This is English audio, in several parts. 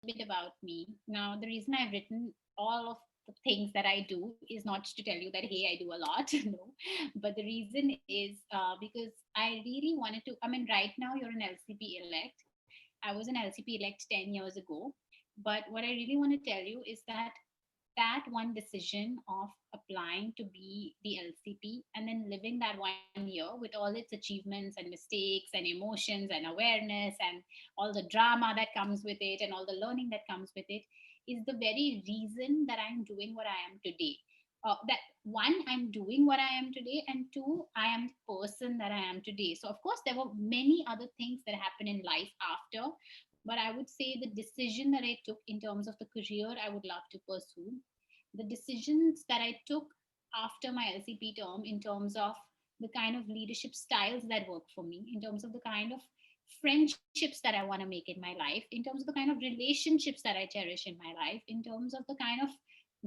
bit about me. Now, the reason I've written all of the things that I do is not to tell you that, hey, I do a lot. No. But the reason is because I really wanted to. I mean, right now you're an LCP elect. I was an LCP elect 10 years ago. But what I really want to tell you is that that one decision of applying to be the LCP and then living that 1 year with all its achievements and mistakes and emotions and awareness and all the drama that comes with it and all the learning that comes with it is the very reason that I'm doing what I am today. That one, I'm doing what I am today, and two, I am the person that I am today. So, of course, there were many other things that happened in life after, but I would say the decision that I took in terms of the career I would love to pursue, the decisions that I took after my LCP term in terms of the kind of leadership styles that work for me, in terms of the kind of friendships that I want to make in my life, in terms of the kind of relationships that I cherish in my life, in terms of the kind of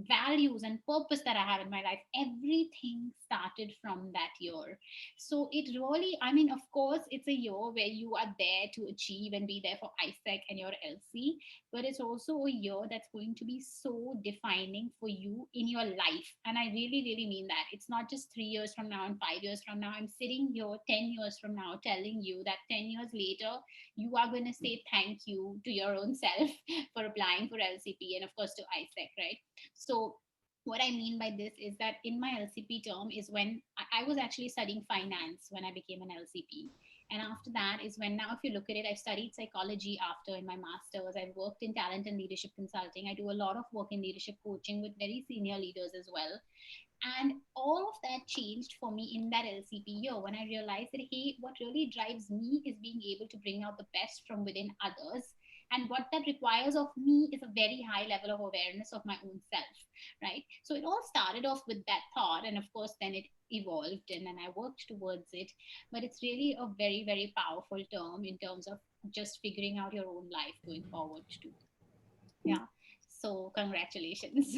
values and purpose that I have in my life, everything started from that year. So it really, I mean, of course, it's a year where you are there to achieve and be there for ISEC and your LC, but it's also a year that's going to be so defining for you in your life. And I really, really mean that. It's not just 3 years from now and 5 years from now. I'm sitting here 10 years from now telling you that 10 years later, you are going to say thank you to your own self for applying for LCP and, of course, to ISEC, right? So, what I mean by this is that in my LCP term is when I was actually studying finance when I became an LCP. And after that is when, now, if you look at it, I've studied psychology after in my master's. I've worked in talent and leadership consulting. I do a lot of work in leadership coaching with very senior leaders as well. And all of that changed for me in that LCP year when I realized that, hey, what really drives me is being able to bring out the best from within others. And what that requires of me is a very high level of awareness of my own self, right? So it all started off with that thought. And of course, then it evolved and then I worked towards it. But it's really a very, very powerful term in terms of just figuring out your own life going forward, too. Yeah. So, congratulations.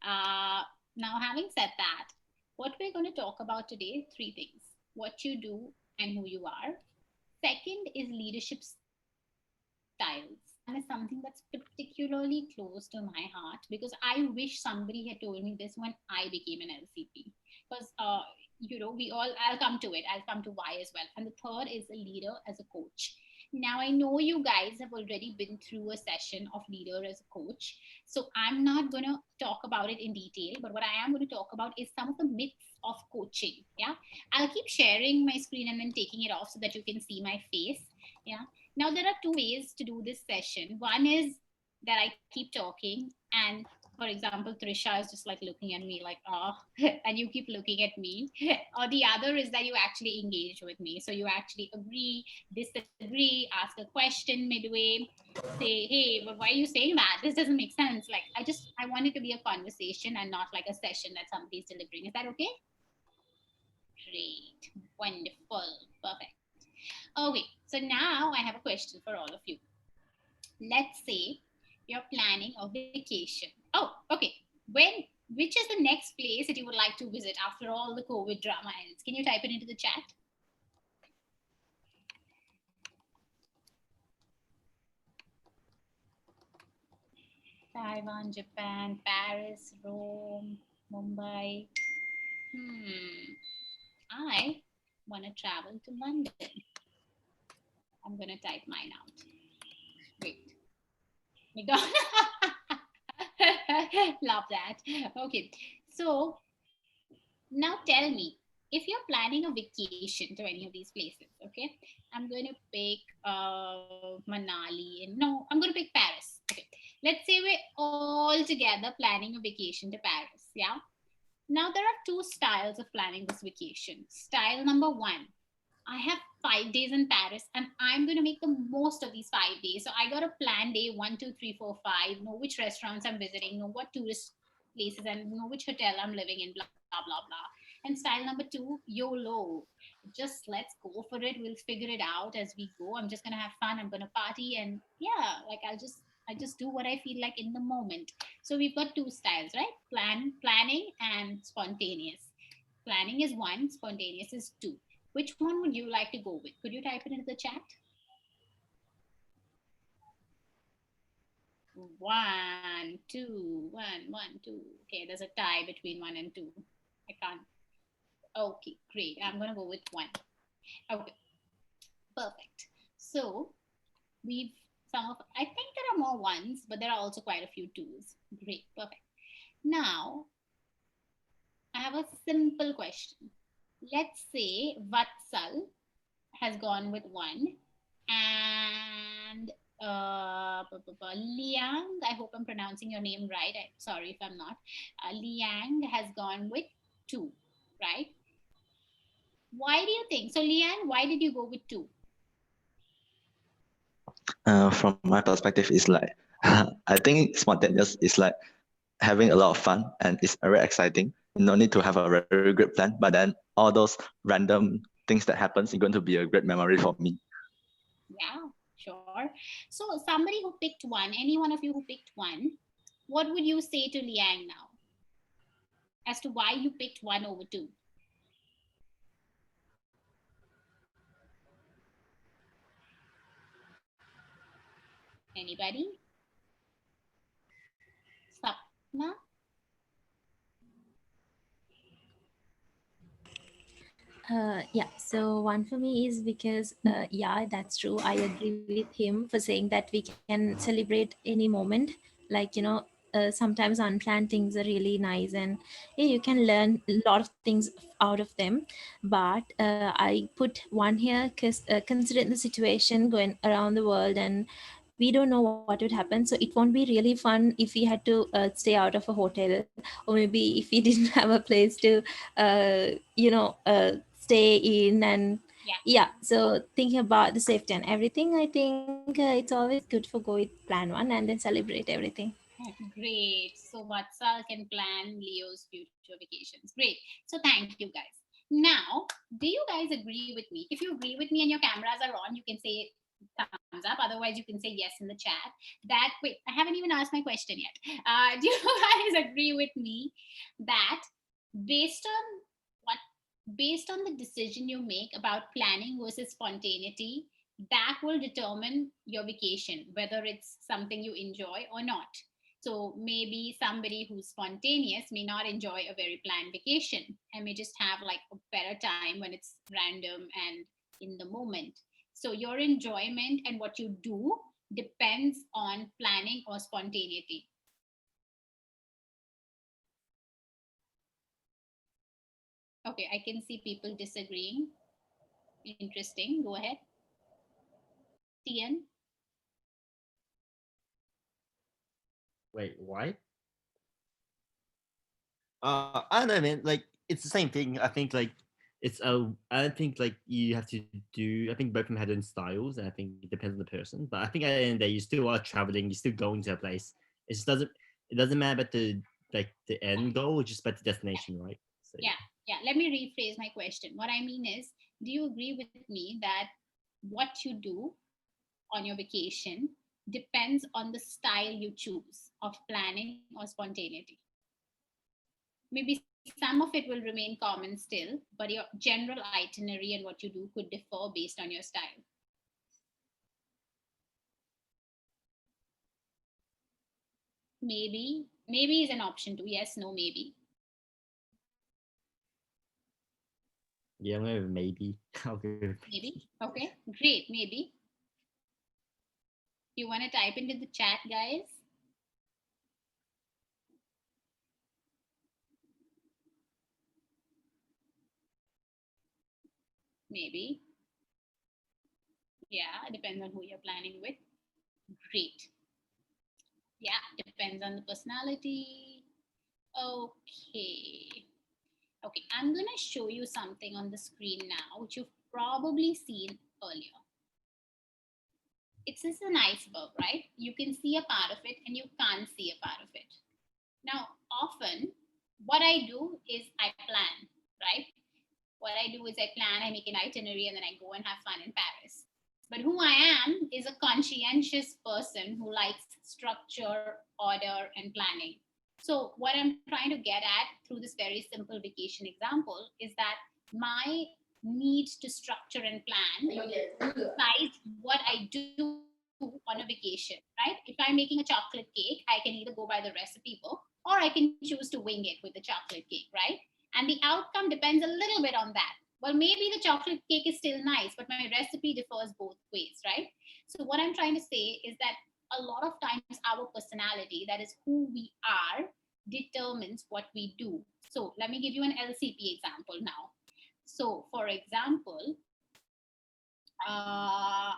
Uh, Now, having said that, what we're going to talk about today, three things: what you do and who you are. Second is leadership styles. That one is something that's particularly close to my heart because I wish somebody had told me this when I became an LCP. Because, I'll come to it. I'll come to why as well. And the third is a leader as a coach. Now, I know you guys have already been through a session of leader as a coach. So I'm not going to talk about it in detail, but what I am going to talk about is some of the myths of coaching. Yeah. I'll keep sharing my screen and then taking it off so that you can see my face. Yeah. Now, there are two ways to do this session. One is that I keep talking, and for example, Trisha is just like looking at me like, oh, and you keep looking at me. Or the other is that you actually engage with me. So you actually agree, disagree, ask a question midway, say, hey, but why are you saying that? This doesn't make sense. Like, I want it to be a conversation and not like a session that somebody's delivering. Is that okay? Great. Wonderful. Perfect. Okay, so now I have a question for all of you. Let's say you're planning a vacation. Oh, okay. Which is the next place that you would like to visit after all the COVID drama ends? Can you type it into the chat? Taiwan, Japan, Paris, Rome, Mumbai. Hmm. I want to travel to London. I'm going to type mine out. Wait. McDonald's. Love that. Okay. So now tell me, if you're planning a vacation to any of these places, okay? I'm going to pick Manali. And no, I'm going to pick Paris. Okay. Let's say we're all together planning a vacation to Paris. Yeah. Now, there are two styles of planning this vacation. Style number one: I have 5 days in Paris and I'm going to make the most of these 5 days. So I got a plan day 1, 2, 3, 4, 5, know which restaurants I'm visiting, know what tourist places, and know which hotel I'm living in, blah, blah, blah. And style number two, YOLO. Just let's go for it. We'll figure it out as we go. I'm just going to have fun. I'm going to party. And yeah, like I just do what I feel like in the moment. So we've got two styles, right? Planning, and spontaneous. Planning is one, spontaneous is two. Which one would you like to go with? Could you type it into the chat? One, two, one, one, two. Okay, there's a tie between one and two. I can't. Okay, great. I'm gonna go with one. Okay, perfect. So we've some of. I think there are more ones, but there are also quite a few twos. Great, perfect. Now I have a simple question. Let's say Vatsal has gone with one, and Liang, I hope I'm pronouncing your name right. Sorry if I'm not. Liang has gone with two, right? Why do you think so, Liang? Why did you go with two? From my perspective, is like I think spontaneous is like having a lot of fun and it's very exciting. You no need to have a very good plan, but then all those random things that happens is going to be a great memory for me. Yeah, sure. So somebody who picked one, any one of you who picked one, what would you say to Liang now as to why you picked one over two? Anybody? Sapna? Yeah, so one for me is because, yeah, that's true. I agree with him for saying that we can celebrate any moment. Like, sometimes unplanned things are really nice, and yeah, you can learn a lot of things out of them. But I put one here because considering the situation going around the world, and we don't know what would happen. So it won't be really fun if we had to stay out of a hotel, or maybe if we didn't have a place to stay in. And Yeah. yeah, so thinking about the safety and everything, I think it's always good for go with plan one and then celebrate everything. Great. So Vatsal can plan Leo's future vacations. Great. So thank you guys. Now, do you guys agree with me? If you agree with me and your cameras are on, you can say thumbs up. Otherwise, you can say yes in the chat. That wait, I haven't even asked my question yet. Do you guys agree with me that based on what based on the decision you make about planning versus spontaneity, that will determine your vacation, whether it's something you enjoy or not. So maybe somebody who's spontaneous may not enjoy a very planned vacation and may just have like a better time when it's random and in the moment. So your enjoyment and what you do depends on planning or spontaneity. Okay, I can see people disagreeing. Interesting. Go ahead. TN. Wait, why? I don't know, man. Like it's the same thing. I think like it's a. I don't think like you have to do. I think both of them have their own styles, and I think it depends on the person. But I think at the end of the day, you still are traveling. You're still going to a place. It just doesn't. It doesn't matter about the like the end goal. It's just about the destination, right? So Yeah, yeah. Let me rephrase my question. What I mean is, do you agree with me that what you do on your vacation depends on the style you choose of planning or spontaneity? Maybe some of it will remain common still, but your general itinerary and what you do could differ based on your style. Maybe is an option too. Yes, no, maybe. yeah, maybe I'll go with maybe. Maybe. Okay, great. Maybe. You want to type into the chat, guys? Maybe. Yeah, depends on who you're planning with. Great. Yeah, depends on the personality. Okay. Okay, I'm gonna show you something on the screen now, which you've probably seen earlier. It's just an iceberg, right? You can see a part of it and you can't see a part of it. Now, often what I do is I plan, right? What I do is I plan, I make an itinerary, and then I go and have fun in Paris. But who I am is a conscientious person who likes structure, order, and planning. So, what I'm trying to get at through this very simple vacation example is that my need to structure and plan decides what I do on a vacation, right? If I'm making a chocolate cake, I can either go by the recipe book or I can choose to wing it with the chocolate cake, right? And the outcome depends a little bit on that. Well, maybe the chocolate cake is still nice, but my recipe differs both ways, right? So what I'm trying to say is that a lot of times our personality, that is who we are, determines what we do. So let me give you an LCP example now. So for example, uh,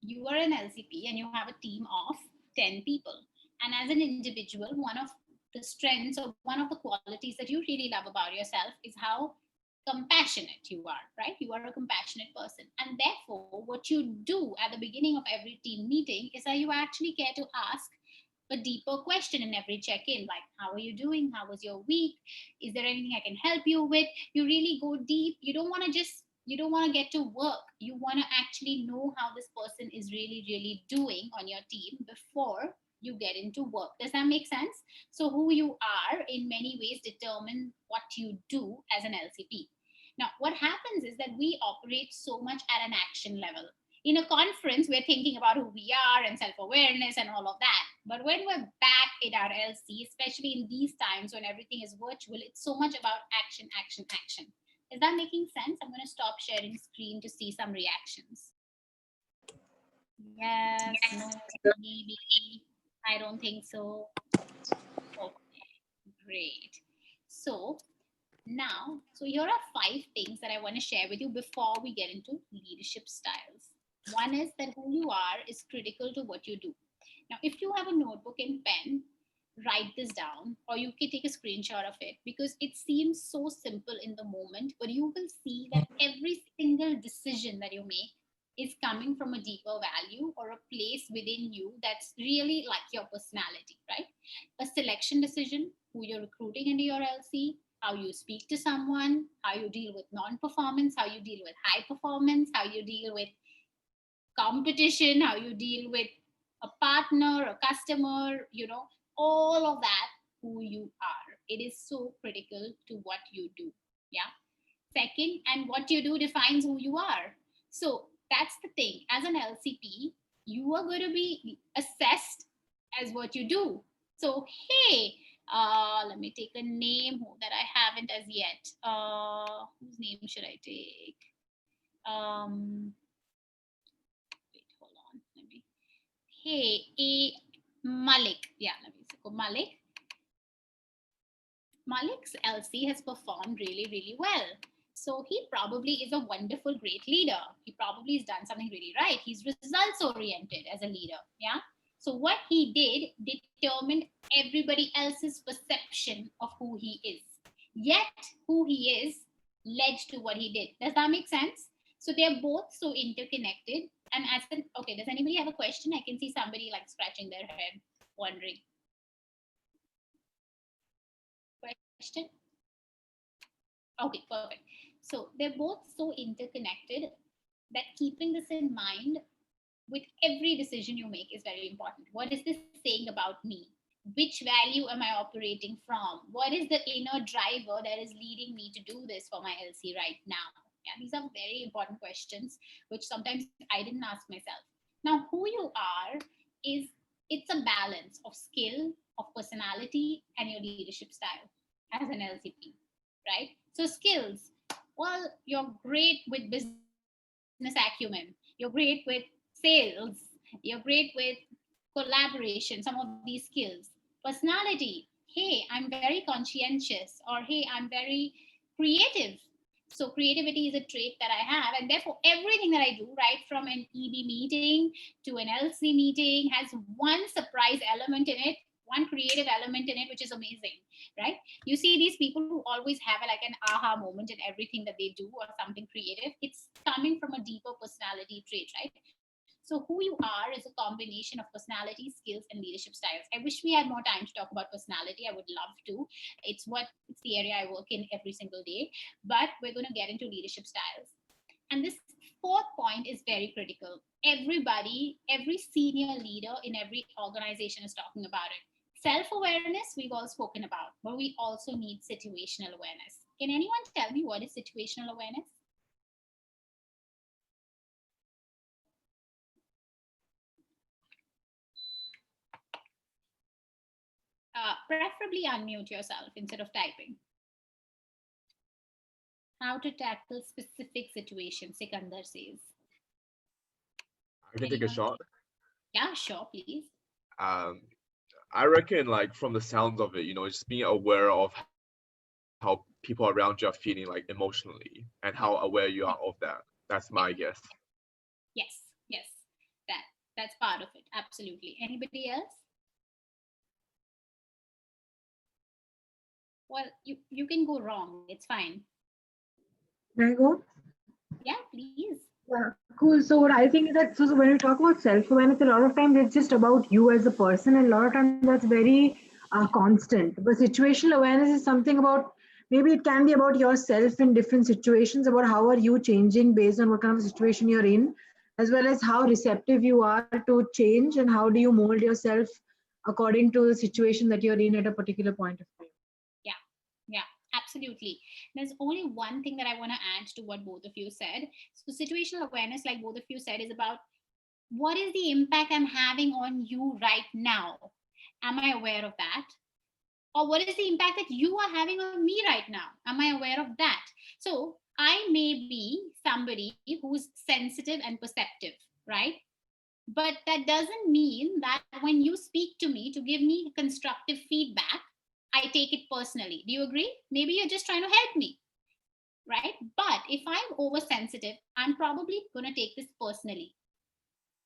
you are an LCP and you have a team of 10 people. And as an individual, one of the strengths or one of the qualities that you really love about yourself is how compassionate you are, right? You are a compassionate person. And therefore, what you do at the beginning of every team meeting is that you actually care to ask a deeper question in every check-in, like how are you doing, how was your week, is there anything I can help you with. You really go deep. You don't want to get to work. You want to actually know how this person is really doing on your team before you get into work. Does that make sense? So who you are in many ways determine what you do as an LCP. Now what happens is that we operate so much at an action level. In a conference, we're thinking about who we are and self-awareness and all of that. But when we're back in our LC, especially in these times when everything is virtual, it's so much about action, action, action. Is that making sense? I'm going to stop sharing screen to see some reactions. Yes, no, maybe. I don't think so. Okay, great. So now, so here are 5 things that I want to share with you before we get into leadership styles. One is that who you are is critical to what you do. Now, if you have a notebook and pen, write this down, or you can take a screenshot of it, because it seems so simple in the moment, but you will see that every single decision that you make is coming from a deeper value or a place within you that's really like your personality, right? A selection decision, who you're recruiting into your LC, how you speak to someone, how you deal with non-performance, how you deal with high performance, how you deal with competition, how you deal with a partner, a customer, all of that, who you are. It is so critical to what you do. Yeah. Second, and what you do defines who you are. So that's the thing. As an LCP, you are going to be assessed as what you do. So, hey, let me take a name that I haven't as yet. Whose name should I take? Wait, hold on. Hey, Malik. Yeah, let me go. Malik's LC has performed really well. So he probably is a wonderful, great leader. He probably has done something really right. He's results oriented as a leader. Yeah. So what he did determined everybody else's perception of who he is. Yet who he is led to what he did. Does that make sense? So they're both so interconnected. And okay, does anybody have a question? I can see somebody like scratching their head, wondering. Question? Okay, perfect. So they're both so interconnected that keeping this in mind with every decision you make is very important. What is this saying about me? Which value am I operating from? What is the inner driver that is leading me to do this for my LC right now? Yeah, these are very important questions, which sometimes I didn't ask myself. Now, who you are it's a balance of skill, of personality, and your leadership style as an LCP, right? So skills, well, you're great with business acumen, you're great with sales, you're great with collaboration, some of these skills. Personality, hey, I'm very conscientious, or hey, I'm very creative. So creativity is a trait that I have, and therefore everything that I do, right from an EB meeting to an LC meeting, has one surprise element in it, one creative element in it, which is amazing, right? You see these people who always have like an aha moment in everything that they do or something creative. It's coming from a deeper personality trait, right? So who you are is a combination of personality, skills, and leadership styles. I wish we had more time to talk about personality. I would love to. It's the area I work in every single day. But we're going to get into leadership styles. And this 4th point is very critical. Every senior leader in every organization is talking about it. Self-awareness, we've all spoken about, but we also need situational awareness. Can anyone tell me what is situational awareness? preferably unmute yourself instead of typing. How to tackle specific situations, Sikandar says. I can take a Anyone? shot. Yeah, sure, please. I reckon, like, from the sounds of it, just being aware of how people around you are feeling, like, emotionally, and how aware you are of that. That's my guess. Yes, yes, that's part of it. Absolutely. Anybody else? Well, you can go wrong. It's fine. Can I go? Yeah, please. Yeah, cool. So what I think is that so when we talk about self-awareness, a lot of times it's just about you as a person, and a lot of times that's very constant. But situational awareness is something about maybe it can be about yourself in different situations, about how are you changing based on what kind of situation you're in, as well as how receptive you are to change and how do you mold yourself according to the situation that you're in at a particular point of time. Yeah, absolutely. There's only one thing that I want to add to what both of you said. So, situational awareness, like both of you said, is about what is the impact I'm having on you right now? Am I aware of that? Or what is the impact that you are having on me right now? Am I aware of that? So, I may be somebody who's sensitive and perceptive, right? But that doesn't mean that when you speak to me to give me constructive feedback, I take it personally. Do you agree? Maybe you're just trying to help me, right? But if I'm oversensitive, I'm probably going to take this personally.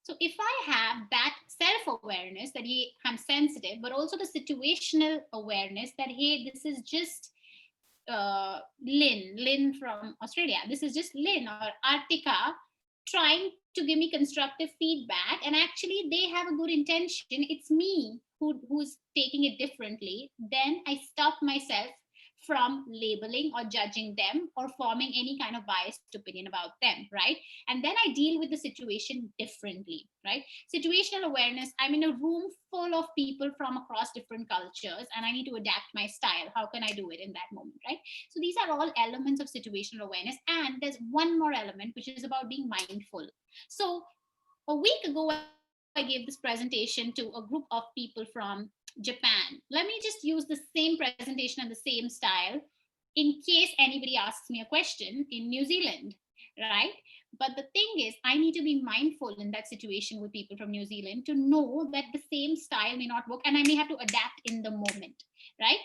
So if I have that self-awareness that hey, I'm sensitive, but also the situational awareness that hey, this is just Lynn from Australia. This is just Lynn or Artika trying to give me constructive feedback, and actually they have a good intention. It's me who's taking it differently. Then I stop myself from labeling or judging them or forming any kind of biased opinion about them, right? And then I deal with the situation differently, right? Situational awareness, I'm in a room full of people from across different cultures and I need to adapt my style. How can I do it in that moment, right? So these are all elements of situational awareness. And there's one more element, which is about being mindful. So a week ago, I gave this presentation to a group of people from Japan. Let me just use the same presentation and the same style in case anybody asks me a question in New Zealand, right? But the thing is, I need to be mindful in that situation with people from New Zealand to know that the same style may not work and I may have to adapt in the moment, right?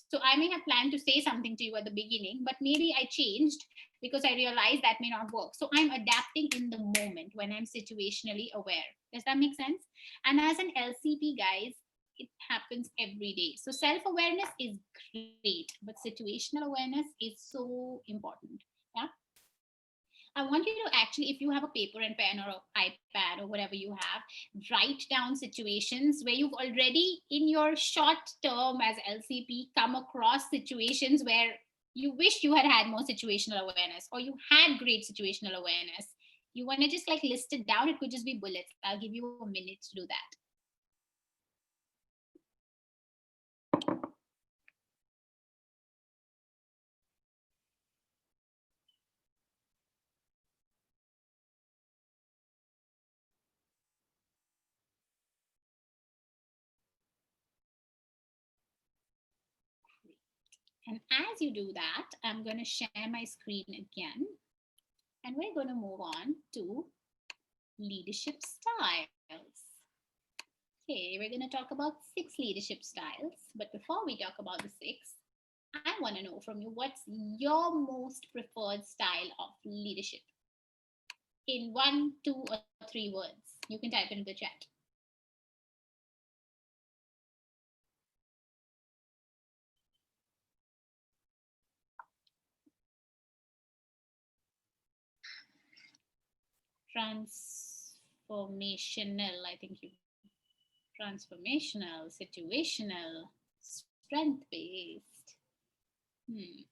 So I may have planned to say something to you at the beginning, but maybe I changed because I realized that may not work. So I'm adapting in the moment when I'm situationally aware. Does that make sense? And as an LCP, guys, it happens every day. So self-awareness is great, but situational awareness is so important. Yeah. I want you to actually, if you have a paper and pen or an iPad or whatever you have, write down situations where you've already, in your short term as LCP, come across situations where you wish you had had more situational awareness or you had great situational awareness. You want to just like list it down. It could just be bullets. I'll give you a minute to do that. And as you do that, I'm going to share my screen again. And we're going to move on to leadership styles. Okay, we're going to talk about 6 leadership styles. But before we talk about the 6, I want to know from you, what's your most preferred style of leadership? In 1, 2, or 3 words. You can type it in the chat. Transformational, I think you. Transformational, situational, strength-based,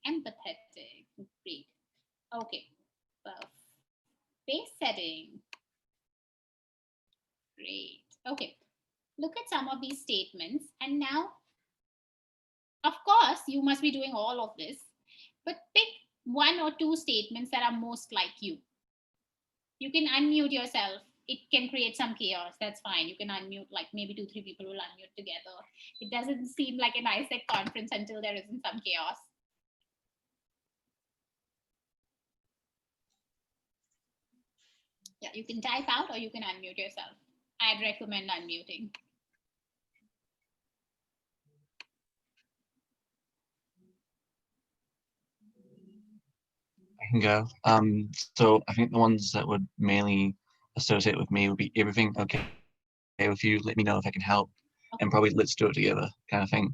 empathetic, great. Okay, pace setting, great. Okay, look at some of these statements. And now, of course, you must be doing all of this, but pick 1 or 2 statements that are most like you. You can unmute yourself. It can create some chaos. That's fine. You can unmute, like maybe 2, 3 people will unmute together. It doesn't seem like an ISEC conference until there isn't some chaos. Yeah, you can type out or you can unmute yourself. I'd recommend unmuting. I can go. So I think the ones that would mainly associate with me would be everything okay with you, let me know if I can help, and probably let's do it together kind of thing.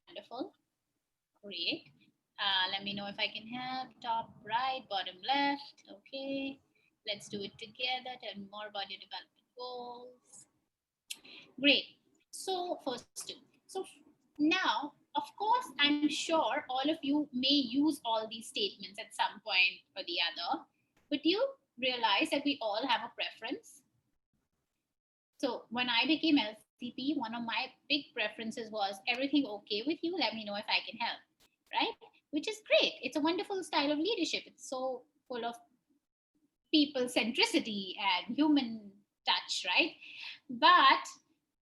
Wonderful. Great. Let me know if I can help. Top right, bottom left. Okay. Let's do it together. Tell me more about your development goals. Great. So first two. So now, of course, I'm sure all of you may use all these statements at some point or the other, but you realize that we all have a preference. So when I became LCP, one of my big preferences was everything okay with you? Let me know if I can help, right? Which is great. It's a wonderful style of leadership. It's so full of people centricity and human touch, right? But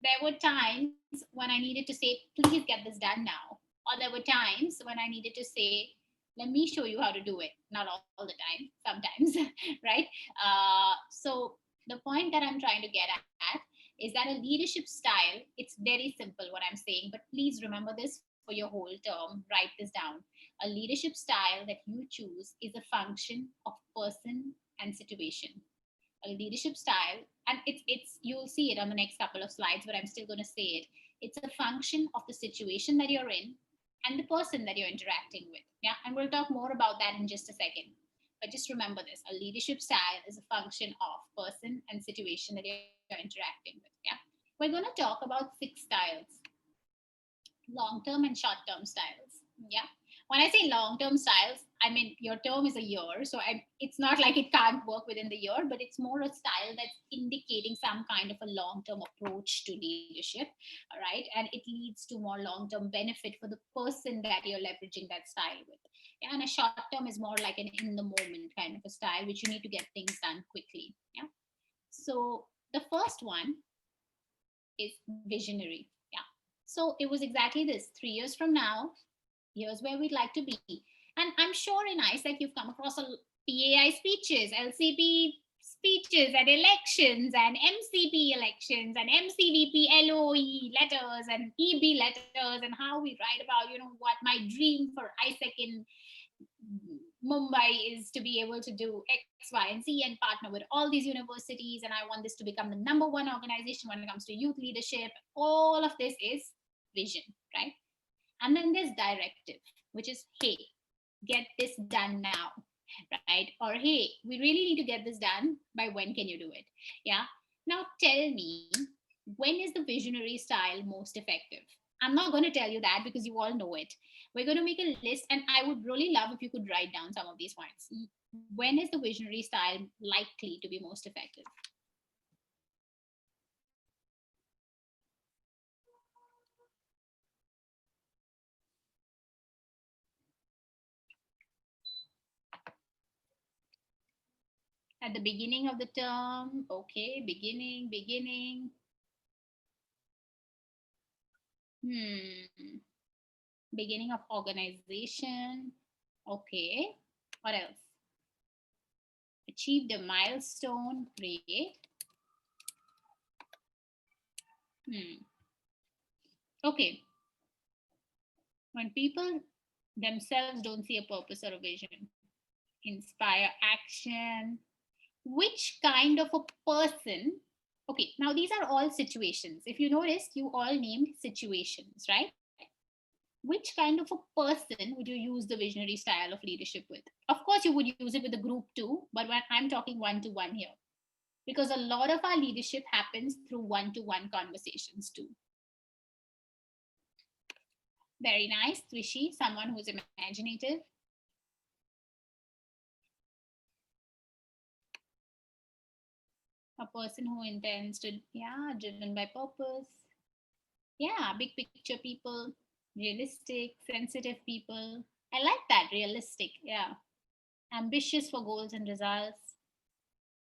there were times when I needed to say, please get this done now. Or there were times when I needed to say, let me show you how to do it. Not all the time, sometimes, right? So the point that I'm trying to get at is that a leadership style, it's very simple what I'm saying, but please remember this for your whole term. Write this down. A leadership style that you choose is a function of person and situation. A leadership style, and it's you'll see it on the next couple of slides, but I'm still going to say it. It's a function of the situation that you're in and the person that you're interacting with. Yeah, and we'll talk more about that in just a second. But just remember this: a leadership style is a function of person and situation that you're interacting with. Yeah, we're going to talk about 6 styles: long-term and short-term styles. Yeah, when I say long-term styles, I mean your term is a year, so it's not like it can't work within the year, but it's more a style that's indicating some kind of a long-term approach to leadership, all right? And it leads to more long-term benefit for the person that you're leveraging that style with. Yeah, and a short-term is more like an in-the-moment kind of a style, which you need to get things done quickly. Yeah. So the first one is visionary. Yeah. So it was exactly this: 3 years from now, here's where we'd like to be. And I'm sure in ISEC you've come across a PAI speeches, LCP speeches at elections and MCP elections and MCVP LOE letters and EB letters, and how we write about, what my dream for ISEC in Mumbai is to be able to do X, Y, and Z and partner with all these universities. And I want this to become the #1 organization when it comes to youth leadership. All of this is vision, right? And then there's directive, which is, hey, get this done now, right? Or, hey, we really need to get this done. By when can you do it? Yeah. Now tell me, when is the visionary style most effective? I'm not going to tell you that because you all know it. We're going to make a list, and I would really love if you could write down some of these points. When is the visionary style likely to be most effective? At the beginning of the term. Okay, beginning. Beginning of organization. Okay, what else? Achieved a milestone. Great. Okay. When people themselves don't see a purpose or a vision, inspire action. Which kind of a person? Okay, now these are all situations. If you notice, you all named situations, right? Which kind of a person would you use the visionary style of leadership with? Of course, you would use it with a group too, but when I'm talking one-to-one here, because a lot of our leadership happens through one-to-one conversations too. Very nice, Twishi, someone who's imaginative. A person who intends to, driven by purpose. Yeah, big picture people, realistic, sensitive people. I like that, realistic. Yeah. Ambitious for goals and results.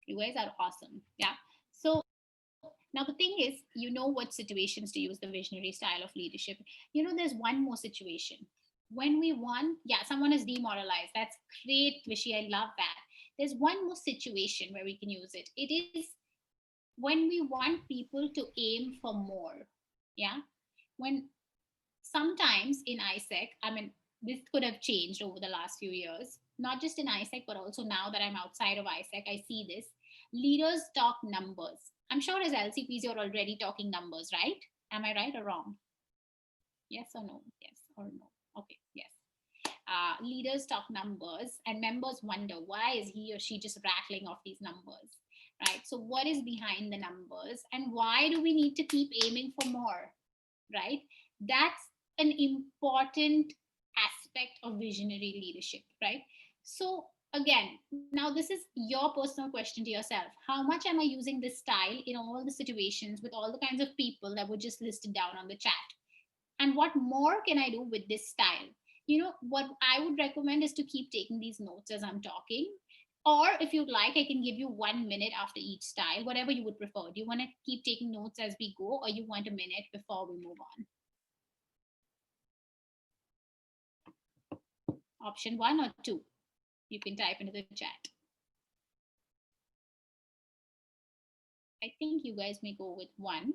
You guys are awesome. Yeah. So Now, the thing is, you know what situations to use the visionary style of leadership. You know, there's one more situation. When we want, yeah, someone is demoralized. That's great, Vishy. I love that. There's one more situation where we can use it. It is when we want people to aim for more. Yeah. When sometimes in ISEC, I mean, this could have changed over the last few years, not just in ISEC, but also now that I'm outside of ISEC, I see this. Leaders talk numbers. I'm sure as LCPs, you're already talking numbers, right? Am I right or wrong? Yes or no? Yes or no? Okay, yes. Leaders talk numbers and members wonder, why is he or she just rattling off these numbers, right? So what is behind the numbers and why do we need to keep aiming for more, right? That's an important aspect of visionary leadership, right? So again, now this is your personal question to yourself. How much am I using this style in all the situations with all the kinds of people that were just listed down on the chat? And what more can I do with this style? You know, what I would recommend is to keep taking these notes as I'm talking. Or if you'd like, I can give you 1 minute after each style, whatever you would prefer. Do you want to keep taking notes as we go, or you want a minute before we move on? Option 1 or 2. You can type into the chat. I think you guys may go with 1,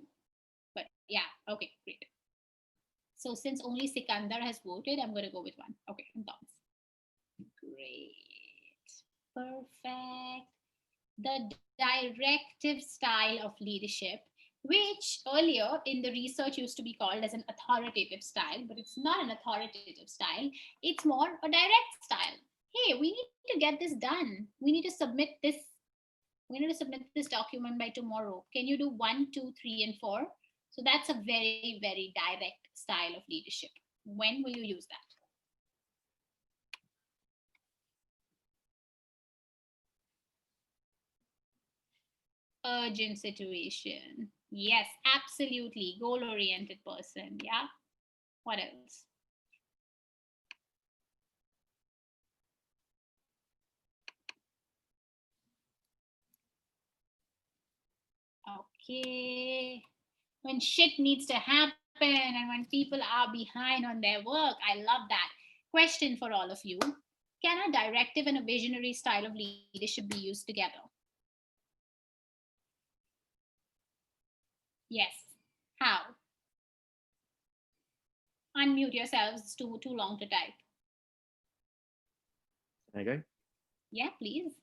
but yeah, okay, great. So since only Sikandar has voted, I'm going to go with 1. Okay, and thoughts. Great. Perfect. The directive style of leadership, which earlier in the research used to be called as an authoritative style, but it's not an authoritative style. It's more a direct style. Hey, we need to get this done. We need to submit this. We need to submit this document by tomorrow. Can you do 1, 2, 3, and 4? So that's a very, very direct style of leadership. When will you use that? Urgent situation. Yes, absolutely. Goal-oriented person. Yeah. What else? Okay. When shit needs to happen and when people are behind on their work. I love that. Question for all of you. Can a directive and a visionary style of leadership be used together? Yes. How? Unmute yourselves. It's too long to type. Can I go? Yeah, please.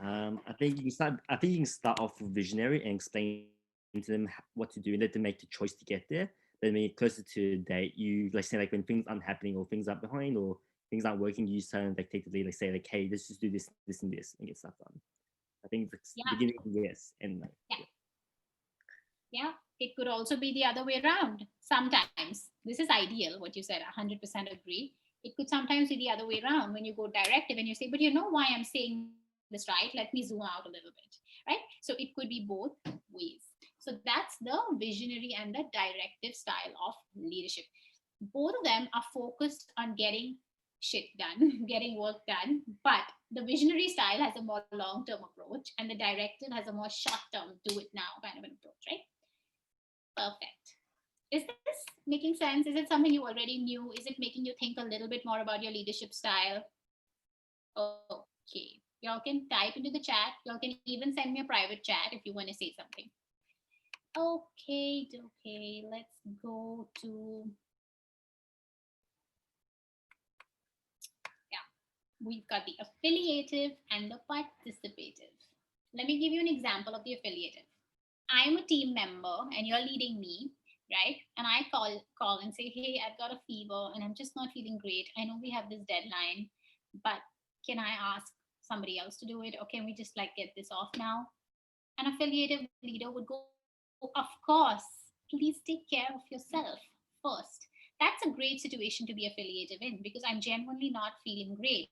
I think you can start. I think you can start off with visionary and explain to them what to do and let them make the choice to get there. Then when you're closer to the date, you like say like when things aren't happening or things are behind or things aren't working, you just kind of like take the lead, like say like, hey, let's just do this, this, and this, and get stuff done. I think it's Yeah. beginning, yes, and like, yeah. Yeah, it could also be the other way around. Sometimes this is ideal, what you said, 100% agree. It could sometimes be the other way around when you go directive and you say, but you know why I'm saying this, right? Let me zoom out a little bit, right? So it could be both ways. So that's the visionary and the directive style of leadership. Both of them are focused on getting shit done, getting work done. But the visionary style has a more long term approach, and the directive has a more short term, do it now kind of an approach, right? Perfect. Is this making sense? Is it something you already knew? Is it making you think a little bit more about your leadership style? Okay. Y'all can type into the chat. Y'all can even send me a private chat if you want to say something. Okay, let's go to, yeah, we've got the affiliative and the participative. Let me give you an example of the affiliative. I'm a team member and you're leading me, right? And I call and say, hey, I've got a fever and I'm just not feeling great. I know we have this deadline, but can I ask somebody else to do it? Or can we just like get this off now? An affiliative leader would go, of course, please take care of yourself first. That's a great situation to be affiliative in because I'm genuinely not feeling great,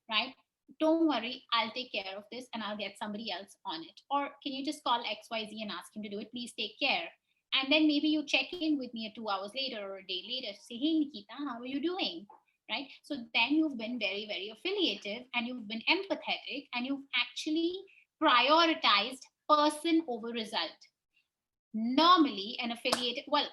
right? Don't worry, I'll take care of this and I'll get somebody else on it. Or can you just call XYZ and ask him to do it? Please take care. And then maybe you check in with me 2 hours later or a day later to say, hey, Nikita, how are you doing? Right? So then you've been very, very affiliative and you've been empathetic and you've actually prioritized person over result. Normally, an affiliated, well,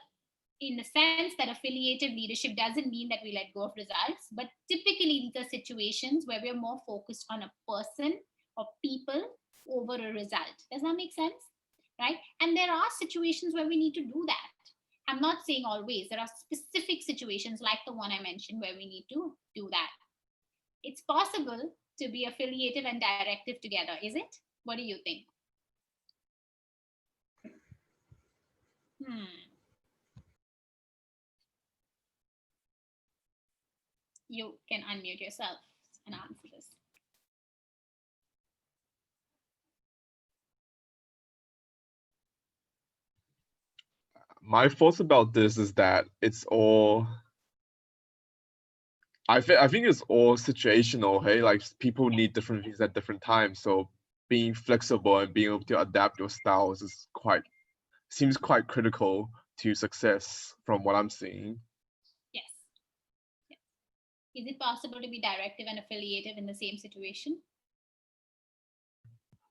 in the sense that affiliated leadership doesn't mean that we let go of results, but typically these are situations where we're more focused on a person or people over a result. Does that make sense? Right? And there are situations where we need to do that. I'm not saying always. There are specific situations like the one I mentioned where we need to do that. It's possible to be affiliative and directive together, is it? What do you think? You can unmute yourself and answer this. My thoughts about this is that it's all. I think it's all situational. Hey, like people need different things at different times. So being flexible and being able to adapt your styles is seems quite critical to success from what I'm seeing. Yes. Yes. Is it possible to be directive and affiliative in the same situation?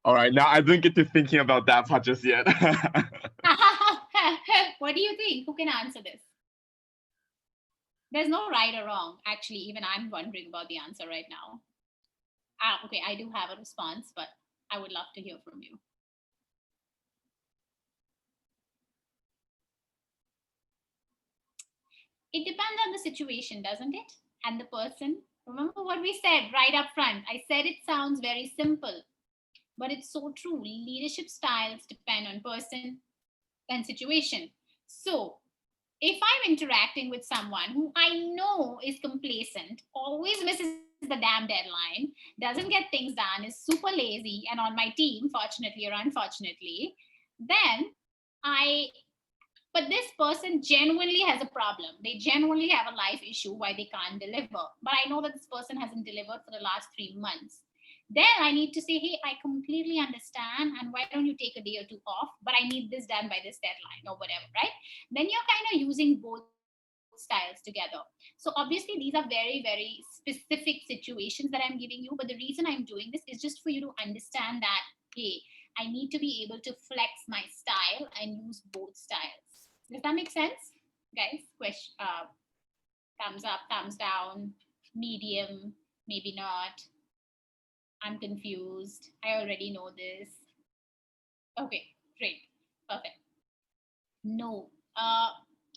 All right, now I didn't get to thinking about that part just yet. What do you think? Who can answer this? There's no right or wrong. Actually, even I'm wondering about the answer right now. Okay, I do have a response, but I would love to hear from you. It depends on the situation, doesn't it? And the person. Remember what we said right up front. I said it sounds very simple, but it's so true. Leadership styles depend on person and situation. So if I'm interacting with someone who I know is complacent, always misses the damn deadline, doesn't get things done, is super lazy, and on my team, fortunately or unfortunately, then but this person genuinely has a problem. They genuinely have a life issue why they can't deliver. But I know that this person hasn't delivered for the last 3 months. Then I need to say, hey, I completely understand. And why don't you take a day or two off? But I need this done by this deadline or whatever, right? Then you're kind of using both styles together. So obviously, these are very, very specific situations that I'm giving you. But the reason I'm doing this is just for you to understand that, hey, I need to be able to flex my style and use both styles. Does that make sense, guys? Thumbs up, thumbs down, medium, maybe not. I'm confused. I already know this. Okay, great, perfect. No.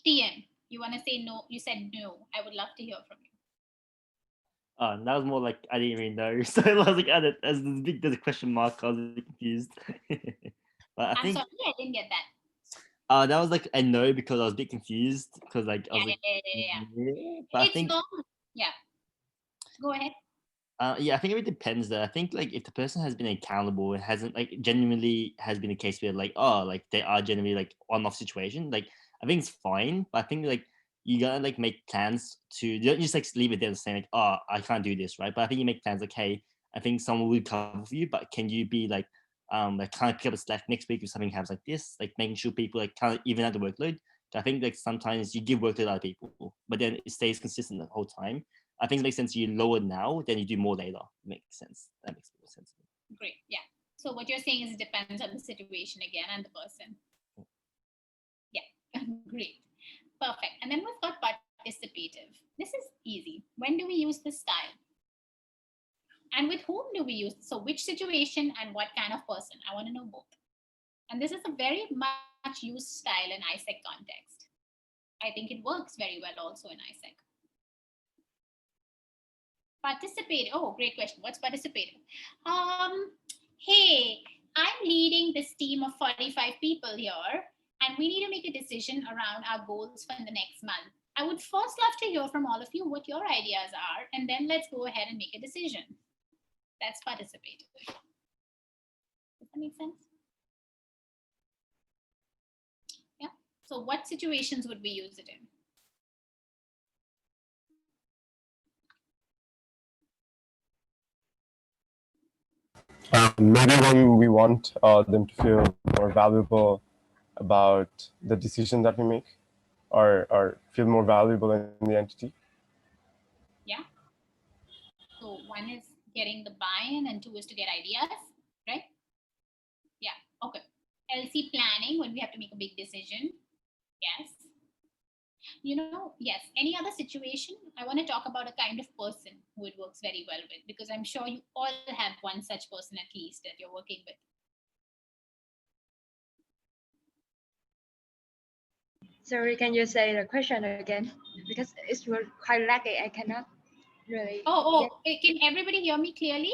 TM, you want to say no? You said no. I would love to hear from you. That was more like I didn't really know. So I was like, there's a question mark. I was a bit confused. But I'm sorry, I didn't get that. That was like a no because I was a bit confused because like I was like, yeah. But It's normal. Yeah. Go ahead. Yeah, I think it depends though. I think like if the person has been accountable, it hasn't like genuinely has been a case where like, oh, like they are genuinely like on-off situation, like I think it's fine. But I think like you gotta like make plans to, you don't just like leave it there and say like, oh, I can't do this, right? But I think you make plans like, hey, I think someone will cover for you, but can you be like kind of pick up a slack next week if something happens like this, like making sure people like kind of even out the workload. I think like sometimes you give work to other people, but then it stays consistent the whole time. I think it makes sense you lower now, then you do more later. Makes sense. That makes more sense. Great. Yeah. So what you're saying is it depends on the situation again and the person. Yeah. Great. Perfect. And then we've got participative. This is easy. When do we use this style? And with whom do we use? So which situation and what kind of person? I want to know both. And this is a very much used style in ISEC context. I think it works very well also in ISEC. Participate. Oh, great question. What's participating? Hey, I'm leading this team of 45 people here, and we need to make a decision around our goals for the next month. I would first love to hear from all of you what your ideas are, and then let's go ahead and make a decision. That's participative. Does that make sense? Yeah. So what situations would we use it in? Maybe when we want them to feel more valuable about the decision that we make, or feel more valuable in the entity. Yeah. So one is getting the buy-in and two is to get ideas, right? Yeah. Okay. LC planning, when we have to make a big decision. Yes. Yes. Any other situation? I want to talk about a kind of person who it works very well with, because I'm sure you all have one such person at least that you're working with. Sorry, can you say the question again? Because it's quite laggy. I cannot really. Can everybody hear me clearly?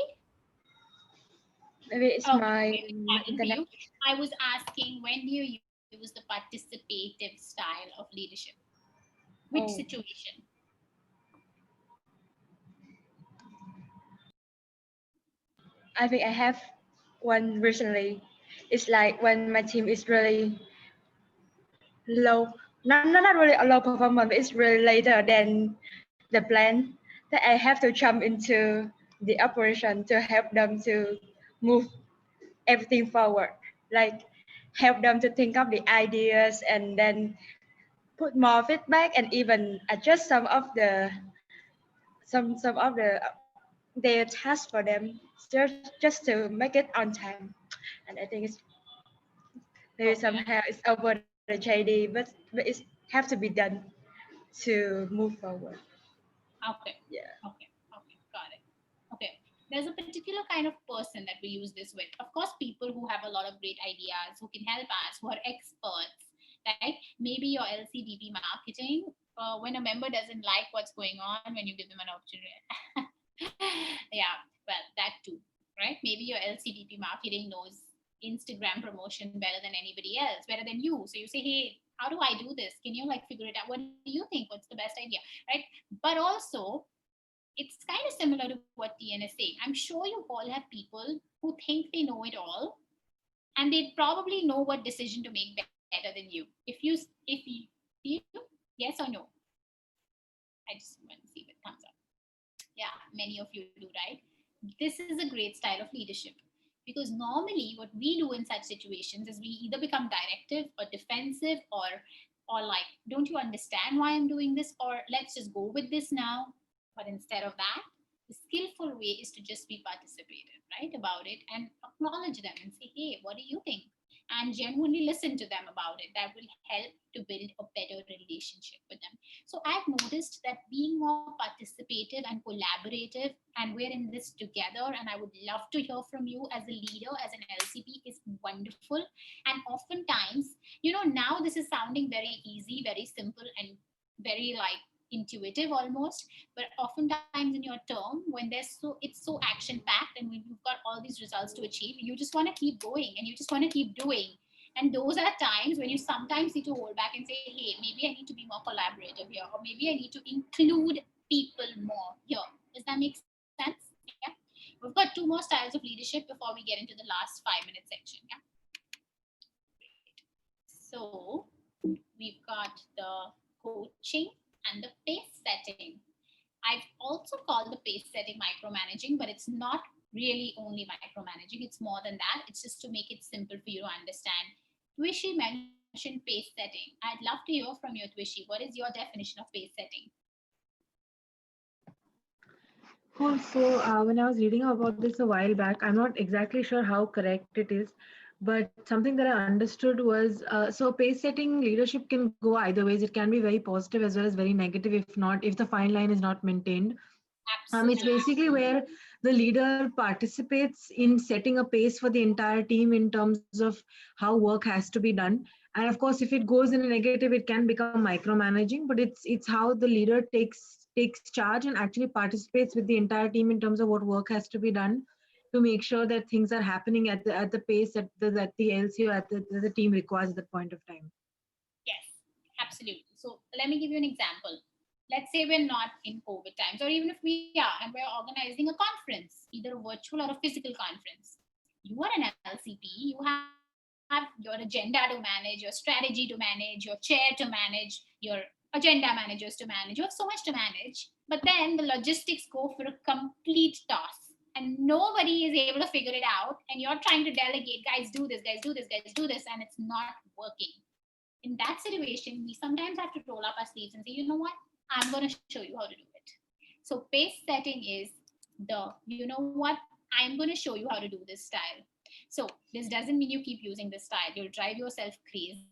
Maybe it's my internet. I was asking, when do you use the participative style of leadership? Which situation? I think I have one recently. It's like when my team is really low, not really a low performance, but it's really later than the plan, that I have to jump into the operation to help them to move everything forward, like help them to think of the ideas and then put more feedback and even adjust some of the their tasks for them, just to make it on time. And I think it's maybe somehow it's over the JD, but it have to be done to move forward. Okay. Yeah. Okay. Got it. Okay. There's a particular kind of person that we use this with. Of course, people who have a lot of great ideas, who can help us, who are experts, right? Maybe your LCDP marketing, when a member doesn't like what's going on, when you give them an opportunity. Yeah, well, that too, right? Maybe your LCDP marketing knows Instagram promotion better than anybody else, better than you. So you say, hey, how do I do this? Can you figure it out? What do you think? What's the best idea, right? But also, it's kind of similar to what TN is saying. I'm sure you all have people who think they know it all, and they probably know what decision to make better than you. If you yes or no? I just want to see the thumbs up. Yeah, many of you do, right? This is a great style of leadership, because normally what we do in such situations is we either become directive or defensive, or like, don't you understand why I'm doing this, or let's just go with this now. But instead of that, the skillful way is to just be participative, right, about it, and acknowledge them and say, hey, what do you think? And genuinely listen to them about it. That will help to build a better relationship with them. So I've noticed that being more participative and collaborative, and we're in this together, and I would love to hear from you as a leader, as an LCP, is wonderful. And oftentimes, now this is sounding very easy, very simple, and very intuitive almost, but oftentimes in your term, when it's so action packed, and when you've got all these results to achieve, you just want to keep going, and you just want to keep doing. And those are times when you sometimes need to hold back and say, hey, maybe I need to be more collaborative here, or maybe I need to include people more here. Does that make sense? Yeah. We've got 2 more styles of leadership before we get into the last 5-minute section. Yeah. So we've got the coaching and the pace setting. I've also called the pace setting micromanaging, but it's not really only micromanaging. It's more than that. It's just to make it simple for you to understand. Twishi mentioned pace setting. I'd love to hear from you, Twishi. What is your definition of pace setting? Cool. So when I was reading about this a while back, I'm not exactly sure how correct it is, but something that I understood was so pace setting leadership can go either ways. It can be very positive as well as very negative if the fine line is not maintained. It's basically where the leader participates in setting a pace for the entire team in terms of how work has to be done. And of course, if it goes in a negative, it can become micromanaging. But it's how the leader takes charge and actually participates with the entire team in terms of what work has to be done to make sure that things are happening at the pace that the LC or the team requires at that point of time. Yes, absolutely. So let me give you an example. Let's say we're not in COVID times, or even if we are, and we're organizing a conference, either a virtual or a physical conference. You are an LCP, you have your agenda to manage, your strategy to manage, your chair to manage, your agenda managers to manage. You have so much to manage, but then the logistics go for a complete toss, and nobody is able to figure it out. And you're trying to delegate, guys, do this, guys, do this, guys, do this, and it's not working. In that situation, we sometimes have to roll up our sleeves and say, you know what? I'm going to show you how to do it. So pace setting is I'm going to show you how to do this style. So this doesn't mean you keep using this style. You'll drive yourself crazy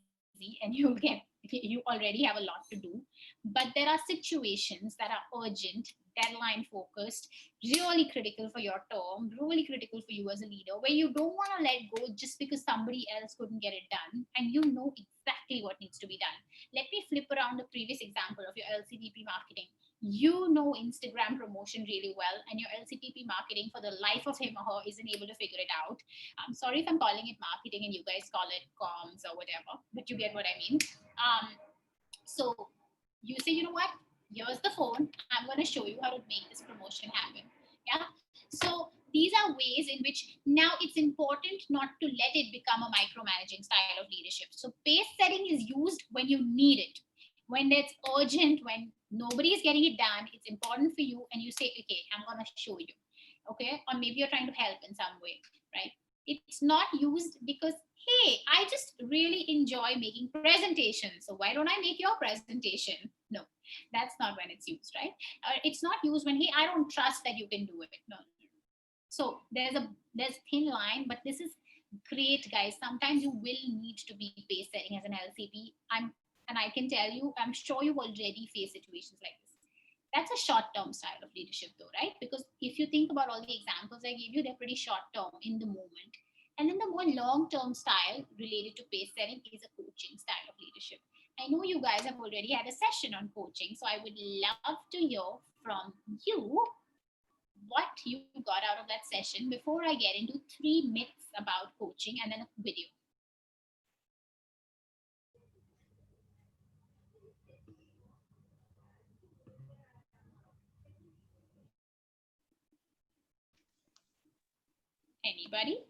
and you already have a lot to do. But there are situations that are urgent, deadline focused, really critical for your term, really critical for you as a leader, where you don't want to let go just because somebody else couldn't get it done and you know exactly what needs to be done. Let me flip around the previous example of your LCDP marketing. You know Instagram promotion really well, and your LCPP marketing, for the life of him or her, isn't able to figure it out. I'm sorry if I'm calling it marketing and you guys call it comms or whatever, but you get what I mean. So you say, you know what? Here's the phone. I'm going to show you how to make this promotion happen. Yeah. So these are ways in which now it's important not to let it become a micromanaging style of leadership. So pace setting is used when you need it, when it's urgent, when nobody is getting it done. It's important for you, and you say, okay, I'm going to show you. Okay. Or maybe you're trying to help in some way, right? It's not used because, hey, I just really enjoy making presentations, so why don't I make your presentation? No, that's not when it's used, right? It's not used when, hey, I don't trust that you can do it. No. So there's thin line, but this is great, guys. Sometimes you will need to be pace setting as an LCP. And I can tell you, I'm sure you've already faced situations like this. That's a short-term style of leadership, though, right? Because if you think about all the examples I gave you, they're pretty short-term in the moment. And then the more long-term style related to pace setting is a coaching style of leadership. I know you guys have already had a session on coaching, so I would love to hear from you what you got out of that session before I get into 3 myths about coaching and then a video. Anybody?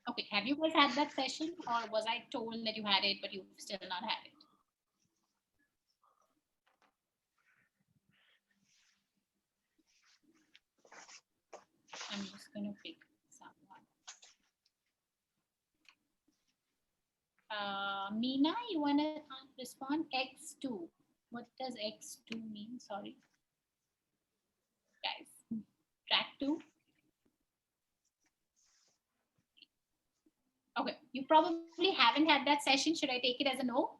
Okay, have you guys had that session, or was I told that you had it, but you've still not had it? I'm just going to pick someone. Meena, you want to respond? X2. What does X2 mean? Sorry. Guys, track 2. Okay, you probably haven't had that session. Should I take it as a no?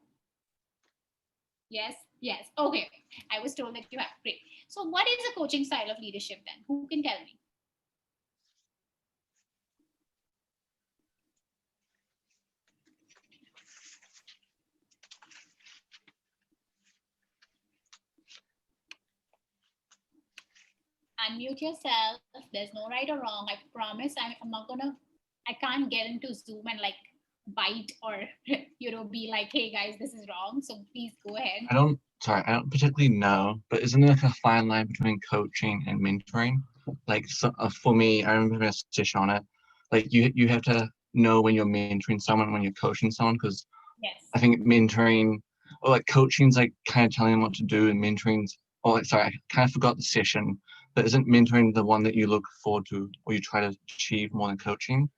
Yes, yes. Okay, I was told that you have. Great. So what is a coaching style of leadership then? Who can tell me? Unmute yourself. There's no right or wrong. I promise I'm not gonna, I can't get into Zoom and like bite or be like, hey guys, this is wrong. So please go ahead. I don't particularly know, but isn't there like a fine line between coaching and mentoring? Like for me, I remember having a session on it. Like you have to know when you're mentoring someone, when you're coaching someone, because Yes. I think mentoring or like coaching's like kind of telling them what to do, and mentoring's, or like, sorry, I kind of forgot the session, but isn't mentoring the one that you look forward to or you try to achieve more than coaching?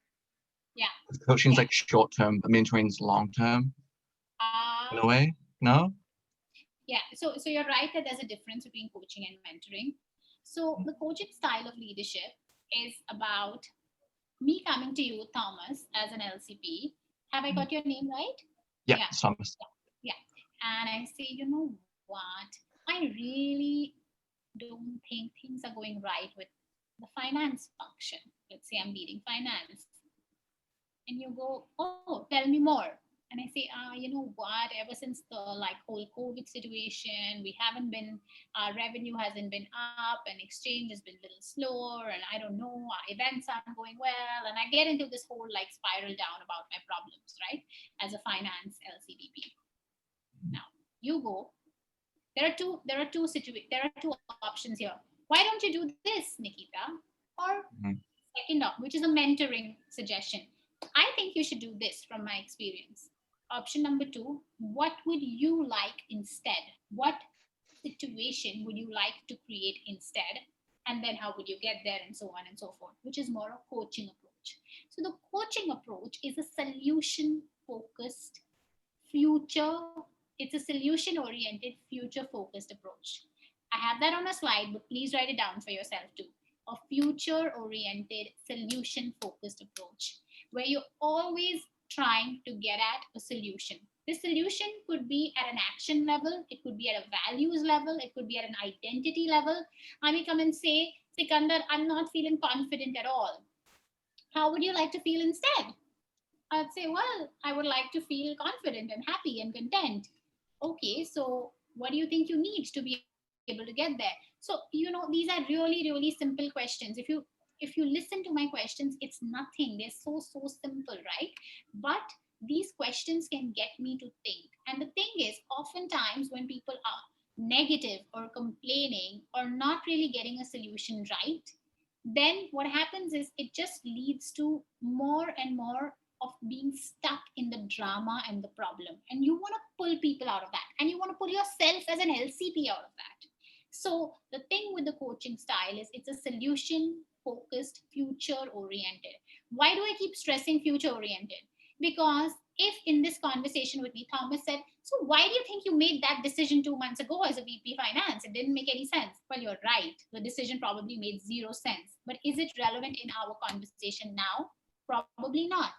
Yeah. Coaching's like short term, but mentoring's long term in a way. No? Yeah, so you're right that there's a difference between coaching and mentoring. So the coaching style of leadership is about me coming to you, Thomas, as an LCP. Have I got your name right? Yeah, Thomas. Yeah. And I say, you know what? I really don't think things are going right with the finance function. Let's say I'm leading finance. And you go, oh, tell me more. And I say, you know what, ever since the like whole COVID situation, we haven't been, our revenue hasn't been up, and exchange has been a little slower, and I don't know, our events aren't going well. And I get into this whole like spiral down about my problems, right? As a finance LCDP. Now you go, there are two options here. Why don't you do this, Nikita? Or second up, which is a mentoring suggestion. I think you should do this from my experience. Option number 2, what would you like instead? What situation would you like to create instead? And then how would you get there, and so on and so forth, which is more a coaching approach. So the coaching approach is a solution focused, future It's a solution-oriented, future-focused approach. I have that on a slide, but please write it down for yourself too. A future-oriented, solution-focused approach, where you're always trying to get at a solution. This solution could be at an action level, it could be at a values level, it could be at an identity level. I may come and say, Sikandar, I'm not feeling confident at all. How would you like to feel instead? I'd say, well, I would like to feel confident and happy and content. Okay, so what do you think you need to be able to get there? So, these are really, really simple questions. If you listen to my questions, it's nothing. They're so simple, right? But these questions can get me to think. And the thing is, oftentimes when people are negative or complaining or not really getting a solution right, then what happens is it just leads to more and more of being stuck in the drama and the problem. And you want to pull people out of that. And you want to pull yourself as an LCP out of that. So the thing with the coaching style is it's a solution focused, future oriented. Why do I keep stressing future oriented? Because if in this conversation with me, Thomas said, so why do you think you made that decision 2 months ago as a VP finance? It didn't make any sense. Well, you're right. The decision probably made zero sense. But is it relevant in our conversation now? Probably not.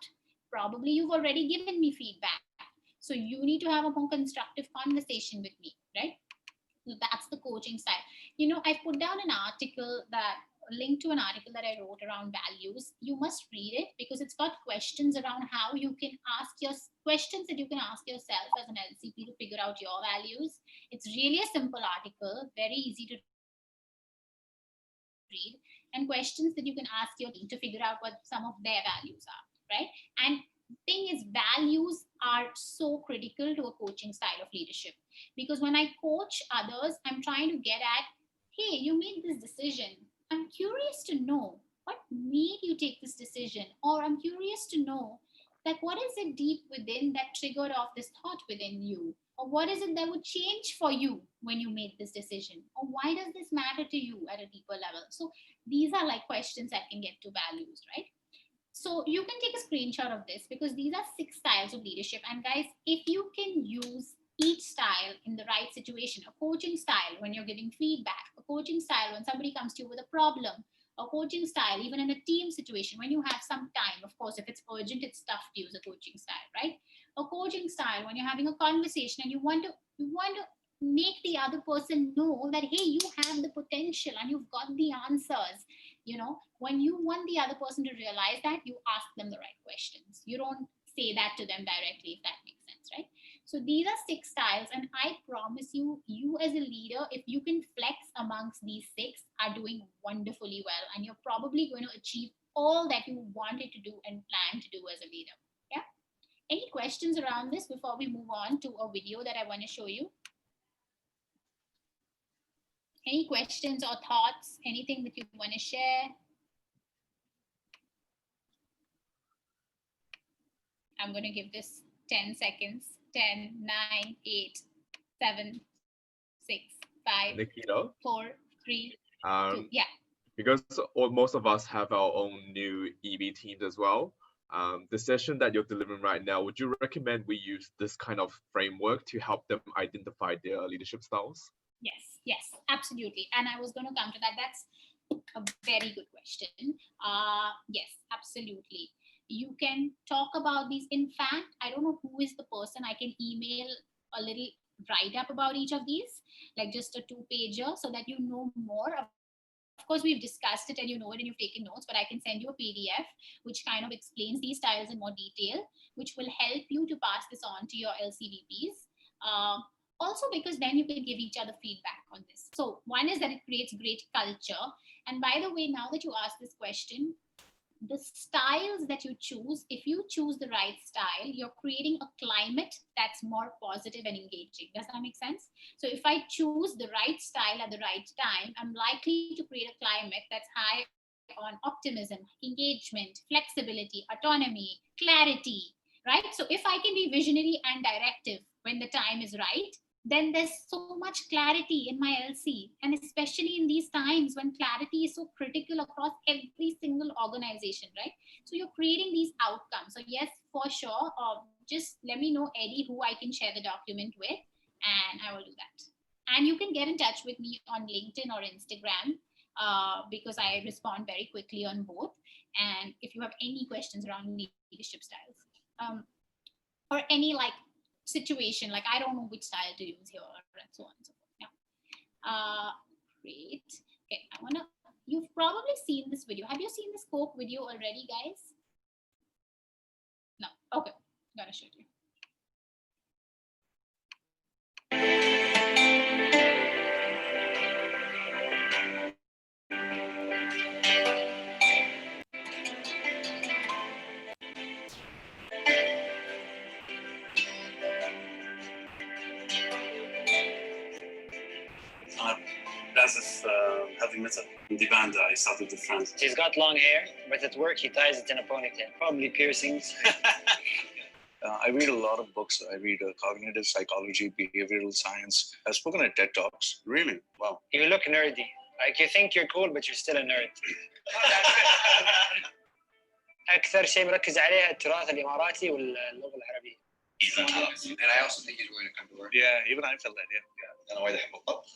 Probably you've already given me feedback. So you need to have a more constructive conversation with me, right? So that's the coaching style. I put down an article a link to an article that I wrote around values. You must read it because it's got questions around how you can ask your questions that you can ask yourself as an LCP to figure out your values. It's really a simple article, very easy to read, and questions that you can ask your team to figure out what some of their values are, right? And the thing is, values are so critical to a coaching style of leadership, because when I coach others, I'm trying to get at, hey, you made this decision. I'm curious to know what made you take this decision, or I'm curious to know that what is it deep within that triggered off this thought within you, or what is it that would change for you when you made this decision, or why does this matter to you at a deeper level? So these are like questions that can get to values, right? So you can take a screenshot of this because these are 6 styles of leadership. And guys, if you can use each style in the right situation, a coaching style when you're giving feedback, a coaching style when somebody comes to you with a problem, a coaching style even in a team situation when you have some time. Of course, if it's urgent, it's tough to use a coaching style, right? A coaching style when you're having a conversation and you want to make the other person know that, hey, you have the potential and you've got the answers. When you want the other person to realize that, you ask them the right questions. You don't say that to them directly, if that makes sense, right? So these are 6 styles, and I promise you, you as a leader, if you can flex amongst these 6, are doing wonderfully well, and you're probably going to achieve all that you wanted to do and plan to do as a leader. Yeah. Any questions around this before we move on to a video that I want to show you? Any questions or thoughts? Anything that you want to share? I'm going to give this 10 seconds. 10, 9, 8, 7, 6, 5, Nikita, 4, 3, 2. Yeah. Because most of us have our own new EB teams as well. The session that you're delivering right now, would you recommend we use this kind of framework to help them identify their leadership styles? Yes, absolutely. And I was going to come to that. That's a very good question. Yes, absolutely. You can talk about these. In fact, I don't know who is the person. I can email a little write-up about each of these, like just a 2-pager, so that you know more. Of course, we've discussed it and you know it and you've taken notes, but I can send you a PDF which kind of explains these styles in more detail, which will help you to pass this on to your LCVPs. Also, because then you can give each other feedback on this. So one is that it creates great culture. And by the way, now that you asked this question, the styles that you choose, if you choose the right style, you're creating a climate that's more positive and engaging. Does that make sense? So if I choose the right style at the right time, I'm likely to create a climate that's high on optimism, engagement, flexibility, autonomy, clarity, right? So if I can be visionary and directive when the time is right, then there's so much clarity in my LC. And especially in these times when clarity is so critical across every single organization, right? So you're creating these outcomes. So yes, for sure, just let me know, Eddie, who I can share the document with. and I will do that. And you can get in touch with me on LinkedIn or Instagram because I respond very quickly on both. And if you have any questions around leadership styles or any like situation, like I don't know which style to use here and so on and so forth. Yeah. Great. Okay, you've probably seen this video. Have you seen this Coke video already, guys? No. Okay, gotta show you. As if having met in the band, I started with friends. He's got long hair, but at work he ties it in a ponytail. Probably piercings. I read a lot of books. I read cognitive psychology, behavioral science. I've spoken at TED Talks. Really? Wow. You look nerdy. Like you think you're cool, but you're still a nerd. أكثر شيء مركز عليه التراث الإماراتي واللغة العربية. And I also think he's going to come to work. Yeah, even I felt that. Yeah. أنا وايد أحب الطبخ.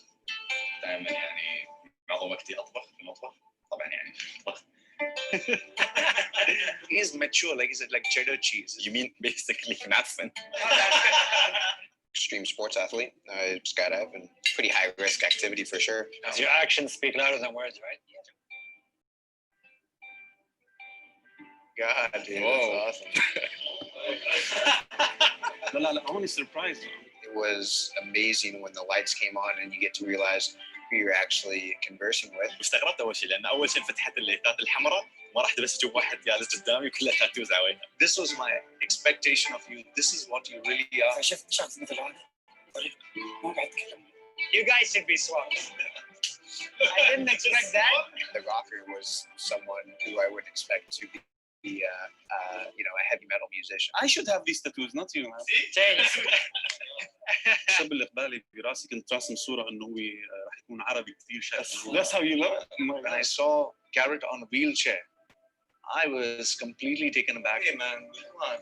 دائما يعني معظم وقتي أطبخ في المطبخ. طبعا يعني طبخ. He's mature, like he's like cheddar cheese. You mean basically nothing? Extreme sports athlete. I skydive and pretty high risk activity for sure. Your actions speak louder than words, right? God, dude, Whoa. that's awesome. No, I'm only surprised. It was amazing when the lights came on and you get to realize who you're actually conversing with. استغربت اول شيء لان اول شيء فتحت الليتات الحمراء ما رحت بس اشوف واحد جالس قدامي كلها تاتوز على. This was my expectation of you. This is what you really are. شفت شخص مثل هذا ما قاعد اتكلم. You guys should be swapped. I didn't expect that. The rocker was someone who I would expect to be a heavy metal musician. I should have these tattoos, not you. الشاب اللي في بالي في راسي كنت راسم صورة انه هو راح يكون عربي كثير شاب. That's how you look. When I saw Garrett on a wheelchair, I was completely taken aback. Hey man, come on.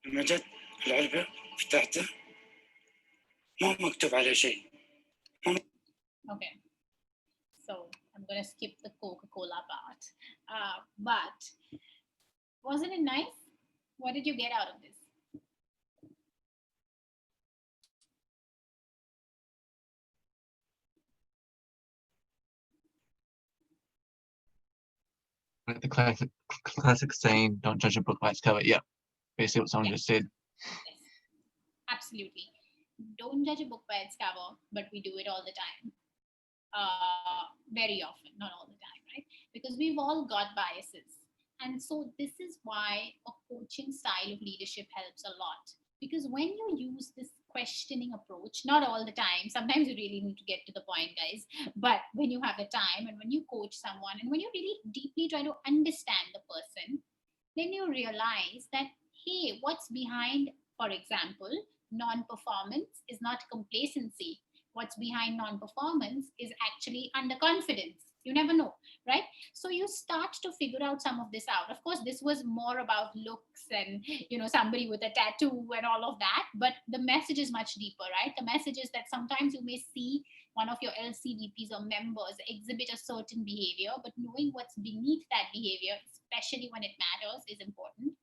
لما جت العلبة فتحته ما مكتوب عليه شيء. Okay, so I'm gonna skip the Coca-Cola part. But wasn't it nice? What did you get out of this? Like the classic saying, "Don't judge a book by its cover." Yeah, basically what someone just said. Yes, absolutely. Don't judge a book by its cover, but we do it all the time. Very often, not all the time, right? Because we've all got biases. And so this is why a coaching style of leadership helps a lot. Because when you use this questioning approach, not all the time, sometimes you really need to get to the point, guys, but when you have the time and when you coach someone and when you really deeply try to understand the person, then you realize that, hey, what's behind, for example, non-performance is not complacency. What's behind non-performance is actually underconfidence. You never know, right? So you start to figure out some of this out. Of course, this was more about looks and, somebody with a tattoo and all of that. But the message is much deeper, right? The message is that sometimes you may see one of your LCVPs or members exhibit a certain behavior, but knowing what's beneath that behavior, especially when it matters, is important.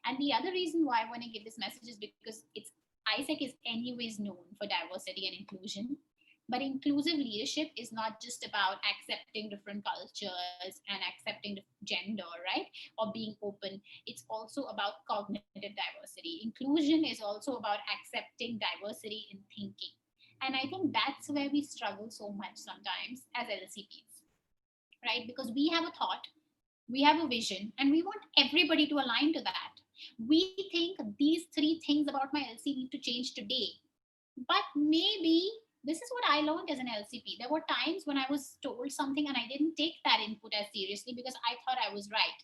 And the other reason why I want to give this message is because ISEC is anyways known for diversity and inclusion. But inclusive leadership is not just about accepting different cultures and accepting gender, right? Or being open. It's also about cognitive diversity. Inclusion is also about accepting diversity in thinking. And I think that's where we struggle so much sometimes as LCPs, right? Because we have a thought, we have a vision, and we want everybody to align to that. We think these 3 things about my LC need to change today. But maybe this is what I learned as an LCP. There were times when I was told something and I didn't take that input as seriously because I thought I was right.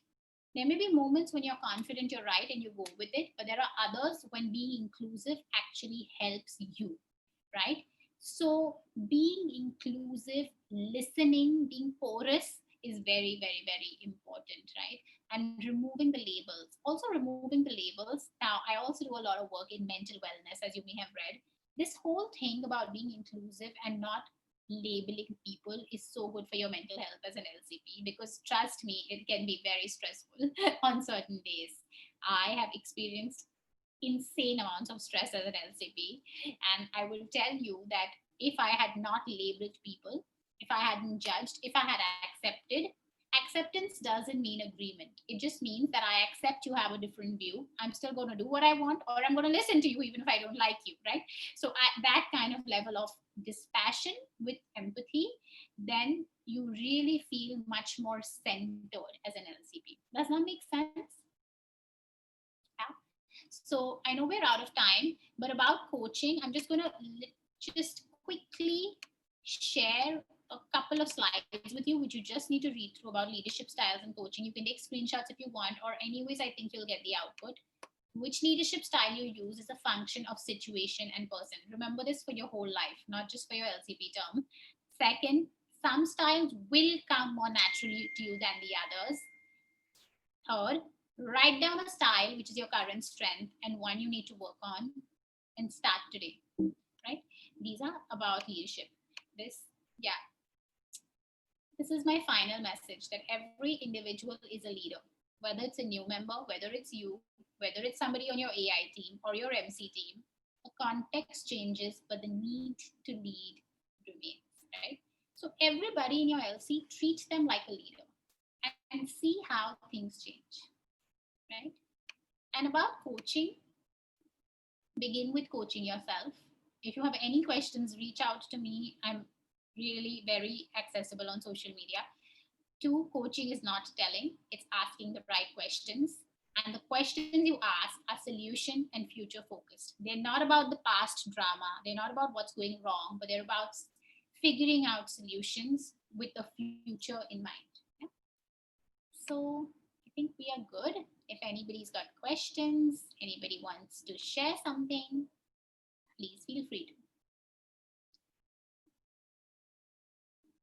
There may be moments when you're confident you're right and you go with it, but there are others when being inclusive actually helps you, right? So being inclusive, listening, being porous is very, very, very important, right? and removing the labels. Also removing the labels. Now, I also do a lot of work in mental wellness, as you may have read. This whole thing about being inclusive and not labeling people is so good for your mental health as an LCP, because trust me, it can be very stressful on certain days. I have experienced insane amounts of stress as an LCP, and I will tell you that if I had not labeled people, if I hadn't judged, if I had accepted, acceptance doesn't mean agreement. It just means that I accept you have a different view. I'm still going to do what I want, or I'm going to listen to you even if I don't like you, right? So that kind of level of dispassion with empathy, then you really feel much more centered as an LCP. Does that make sense? Yeah. So I know we're out of time, but about coaching, I'm just going to just quickly share a couple of slides with you, which you just need to read through about leadership styles and coaching. You can take screenshots if you want, or anyways, I think you'll get the output. Which leadership style you use is a function of situation and person. Remember this for your whole life, not just for your LCP term. Second, some styles will come more naturally to you than the others. Third, write down a style which is your current strength and one you need to work on, and start today, right? These are about leadership. This is my final message, that every individual is a leader, whether it's a new member, whether it's you, whether it's somebody on your AI team or your MC team. The context changes, but the need to lead remains, right? So everybody in your LC, treat them like a leader and see how things change, right? And about coaching, begin with coaching yourself. If you have any questions, reach out to me. I'm really very accessible on social media. 2, coaching is not telling, it's asking the right questions. And the questions you ask are solution and future focused. They're not about the past drama, they're not about what's going wrong, but they're about figuring out solutions with the future in mind. Yeah? So I think we are good. If anybody's got questions, anybody wants to share something, please feel free to.